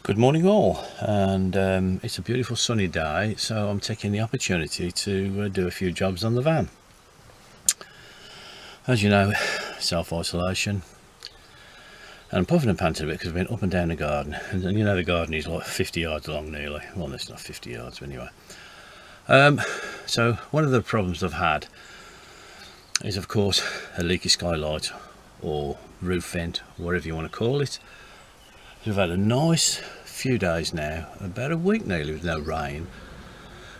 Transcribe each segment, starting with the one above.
Good morning all, and it's a beautiful sunny day, so I'm taking the opportunity to do a few jobs on the van. As you know, self-isolation, and I'm puffing and panting a bit because I've been up and down the garden, and you know the garden is like 50 yards long nearly. Well, it's not 50 yards, but anyway. So one of the problems I've had is, of course, a leaky skylight or roof vent, whatever you want to call it. We've had a nice few days now, about a week nearly, with no rain.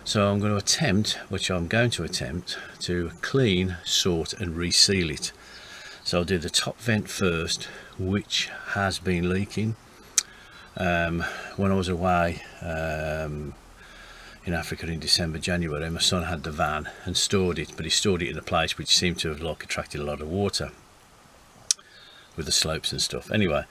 So I'm going to attempt to clean, sort and reseal it. So I'll do the top vent first, which has been leaking. When I was away in Africa in December, January, my son had the van and stored it, but he stored it in a place which seemed to have attracted a lot of water with the slopes and stuff. Anyway,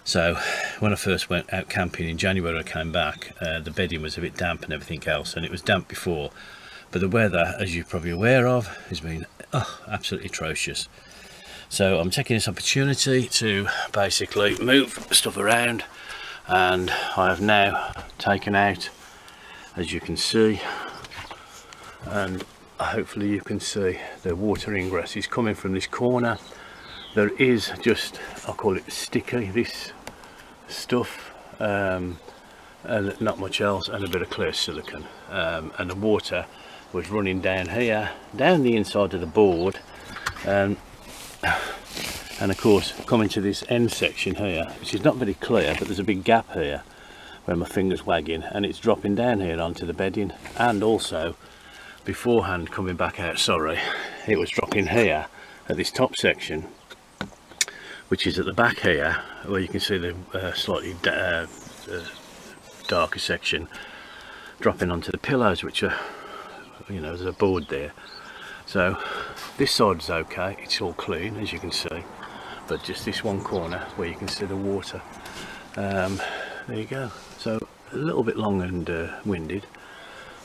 so when I first went out camping in January, I came back, the bedding was a bit damp and everything else, and it was damp before, but the weather, as you're probably aware of, has been absolutely atrocious. So I'm taking this opportunity to basically move stuff around, and I have now taken out, as you can see, and hopefully you can see, the water ingress is coming from this corner. There is just, I'll call it sticky, this stuff, and not much else, and a bit of clear silicone, and the water was running down here, down the inside of the board, and of course coming to this end section here, which is not very clear, but there's a big gap here where my finger's wagging, and it's dropping down here onto the bedding, and also beforehand coming back out, it was dropping here at this top section, which is at the back here, where you can see the slightly darker section dropping onto the pillows, which are, you know, there's a board there. So this side's okay, it's all clean, as you can see, but just this one corner where you can see the water. There you go. So a little bit long and winded.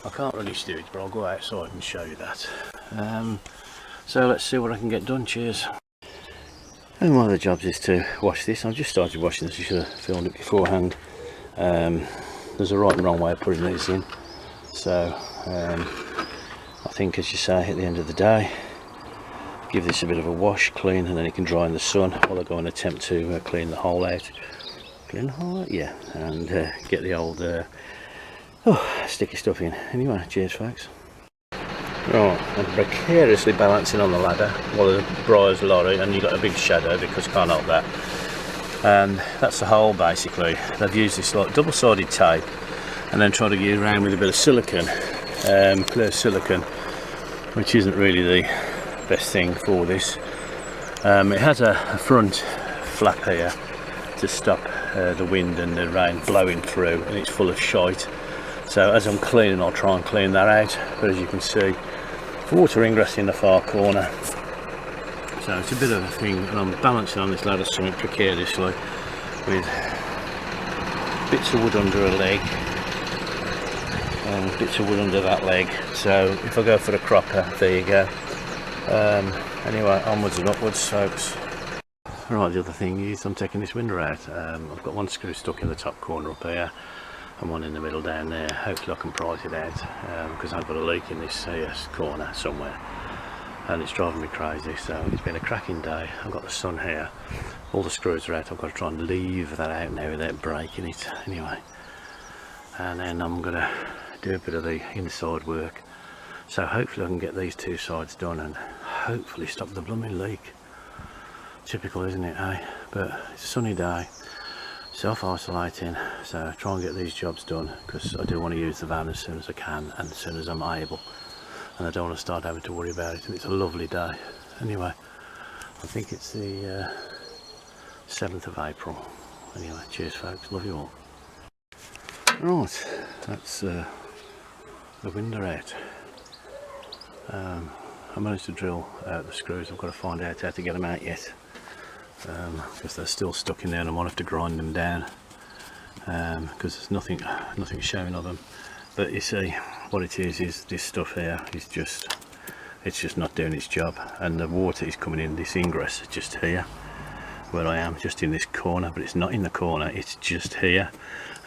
I can't really do it, but I'll go outside and show you that. So let's see what I can get done. Cheers. And one of the jobs is to wash this. I've just started washing this, I should have filmed it beforehand. There's a right and wrong way of putting these in. So I think, as you say, at the end of the day, give this a bit of a wash, clean, and then it can dry in the sun while I go and attempt to clean the hole out. Clean the hole out? Yeah, and get the old sticky stuff in. Anyway, cheers folks. Right, I'm precariously balancing on the ladder while the briar's lorry, and you've got a big shadow because you can't help that. And that's the hole basically. They've used this like double-sided tape and then tried to get around with a bit of silicone, clear silicone, which isn't really the best thing for this. It has a front flap here to stop the wind and the rain blowing through, and it's full of shite. So as I'm cleaning, I'll try and clean that out, but as you can see, water ingress in the far corner. So it's a bit of a thing, and I'm balancing on this ladder somewhat precariously with bits of wood under a leg and bits of wood under that leg. So if I go for the cropper, there you go. Anyway, onwards and upwards folks. Right, the other thing is I'm taking this window out. I've got one screw stuck in the top corner up here and one in the middle down there. Hopefully I can prise it out, because I've got a leak in this corner somewhere, and it's driving me crazy. So it's been a cracking day. I've got the sun here, all the screws are out. I've got to try and leave that out now without breaking it anyway, and then I'm going to do a bit of the inside work. So hopefully I can get these two sides done and hopefully stop the blooming leak. Typical, isn't it, eh? But it's a sunny day, self-isolating, so try and get these jobs done, because I do want to use the van as soon as I can and as soon as I'm able, and I don't want to start having to worry about it. And it's a lovely day. Anyway, I think it's the 7th of April. Anyway, cheers folks, love you all. Right, that's the window out. I managed to drill out the screws. I've got to find out how to get them out yet, because they're still stuck in there, and I might have to grind them down, because there's nothing showing of them. But you see, what it is this stuff here is just, it's just not doing its job, and the water is coming in this ingress just here, where I am, just in this corner, but it's not in the corner, it's just here,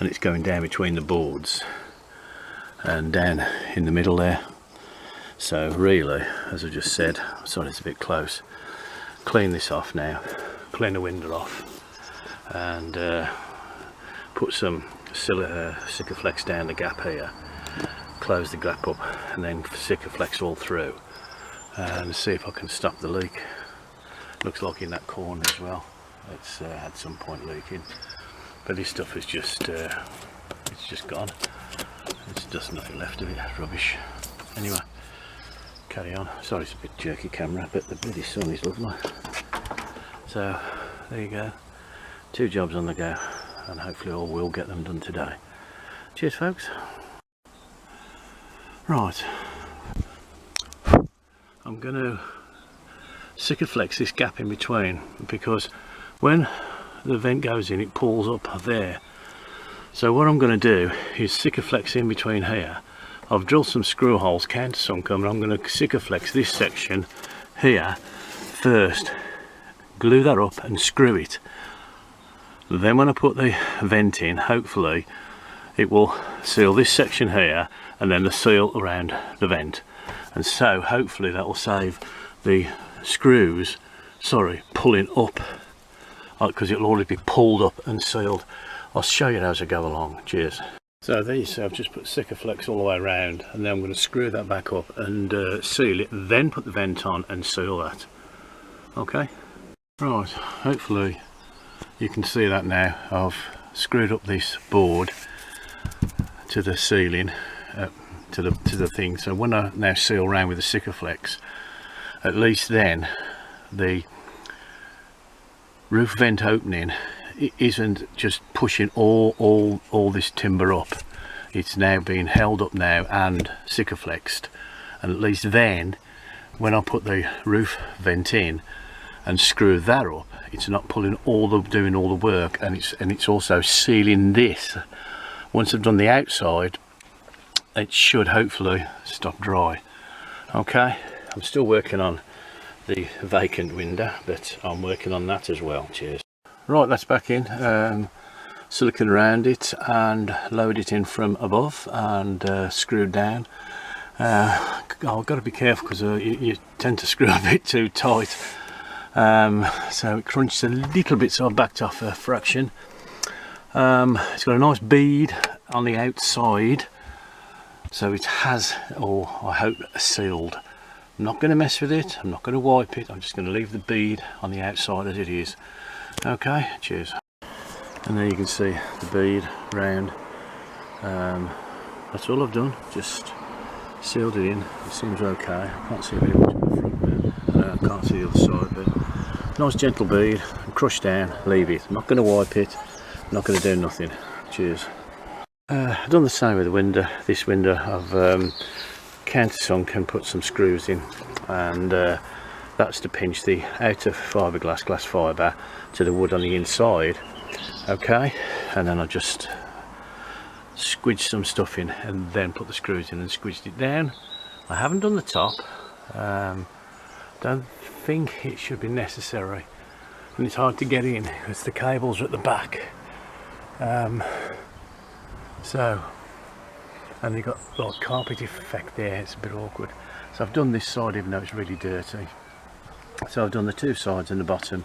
and it's going down between the boards and down in the middle there. So really, as I just said, sorry it's a bit close, clean this off now, clean the window off, and put some Sikaflex down the gap here, close the gap up, and then Sikaflex all through, and see if I can stop the leak. Looks like in that corner as well, it's at some point leaking, but this stuff is just it's just gone. There's just nothing left of it, rubbish. Anyway, carry on. Sorry it's a bit jerky camera, but the bloody sun is lovely. So there you go, 2 jobs on the go, and hopefully I will get them done today. Cheers folks. Right, I'm going to Sikaflex this gap in between, because when the vent goes in it pulls up there. So what I'm going to do is Sikaflex in between here. I've drilled some screw holes, countersunk them, and I'm going to Sikaflex this section here first, glue that up and screw it. Then when I put the vent in, hopefully it will seal this section here and then the seal around the vent, and so hopefully that will save the screws pulling up, because it'll already be pulled up and sealed. I'll show you as I go along. Cheers. So there you see, I've just put Sikaflex all the way around, and then I'm going to screw that back up and seal it, then put the vent on and seal that. Okay, right, hopefully you can see that now. I've screwed up this board to the ceiling, to the thing, so when I now seal around with the Sikaflex, at least then the roof vent opening isn't just pushing all this timber up. It's now being held up now and Sikaflexed, and at least then when I put the roof vent in and screw that up, it's not pulling doing all the work, and it's also sealing this. Once I've done the outside, it should hopefully stop dry. Okay, I'm still working on the vacant window, but I'm working on that as well. Cheers. Right, that's back in, silicone around it and lowered it in from above and screwed down. I've got to be careful because you tend to screw a bit too tight, so it crunches a little bit, so I backed off a fraction. It's got a nice bead on the outside, so it has, or I hope, sealed. I'm not going to mess with it, I'm not going to wipe it, I'm just going to leave the bead on the outside as it is. Okay, cheers. And there you can see the bead round. That's all I've done, just sealed it in. It seems okay. I can't see very much of the front bit, I can't see the other side, but nice gentle bead, crush down, leave it. I'm not going to wipe it, I'm not going to do nothing. Cheers. I've done the same with the window. This window I've countersunk and put some screws in, and that's to pinch the outer fiberglass glass fibre to the wood on the inside. Okay, and then I just squidged some stuff in and then put the screws in and squidged it down. I haven't done the top, don't think it should be necessary, and it's hard to get in because the cables are at the back, so, and you've got a little carpet effect there, it's a bit awkward. So I've done this side even though it's really dirty. So I've done the 2 sides and the bottom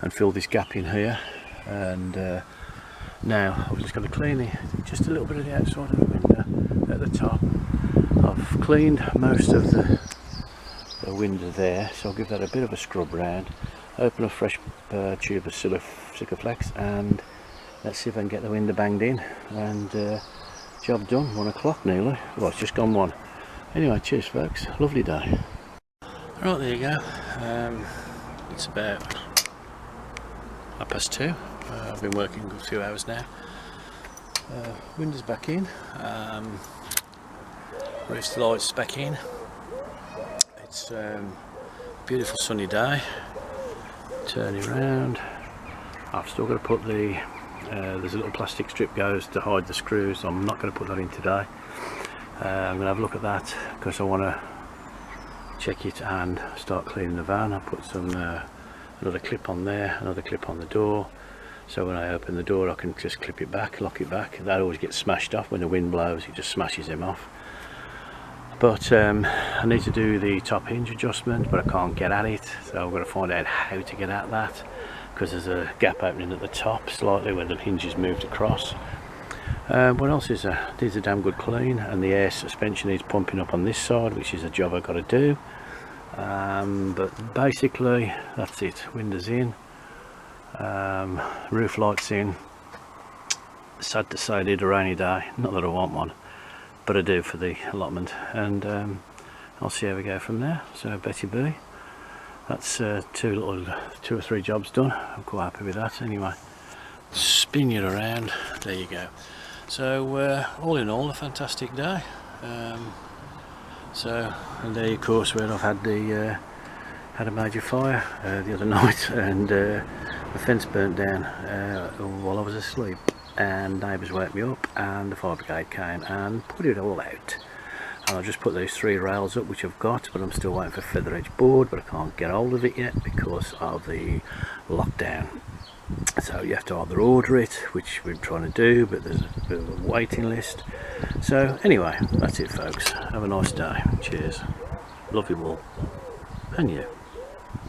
and filled this gap in here, and now I've just got to clean just a little bit of the outside of the window at the top. I've cleaned most of the window there, so I'll give that a bit of a scrub round, open a fresh tube of Sikaflex, and let's see if I can get the window banged in, and job done. 1 o'clock nearly. Well, it's just gone 1. Anyway, cheers folks, lovely day. Right, there you go. It's about 2:30. I've been working a few hours now. Windows back in, roof lights back in. It's a beautiful sunny day. Turning around, I've still got to put the there's a little plastic strip goes to hide the screws. I'm not going to put that in today. I'm going to have a look at that because I want to check it and start cleaning the van. I put some another clip on there, another clip on the door, so when I open the door I can just clip it back, lock it back. That always gets smashed off when the wind blows, it just smashes them off. But I need to do the top hinge adjustment, but I can't get at it, so I've got to find out how to get at that, because there's a gap opening at the top slightly where the hinge is moved across. What else is there? Needs a damn good clean, and the air suspension needs pumping up on this side, which is a job I've got to do. But basically that's it. Windows in, roof lights in. Sad to say I did a rainy day, not that I want one, but I do for the allotment, and I'll see how we go from there. So Betty B, that's two or three jobs done. I'm quite happy with that. Anyway, spin you around, there you go. So all in all, a fantastic day. And there, of course, where I've had a major fire the other night, and the fence burnt down while I was asleep, and neighbours woke me up, and the fire brigade came and put it all out. And I just put these 3 rails up, which I've got, but I'm still waiting for feather edge board, but I can't get hold of it yet because of the lockdown. So you have to either order it, which we're trying to do, but there's a bit of a waiting list. So anyway, that's it folks, have a nice day, cheers, love you all, and you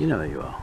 know who you are.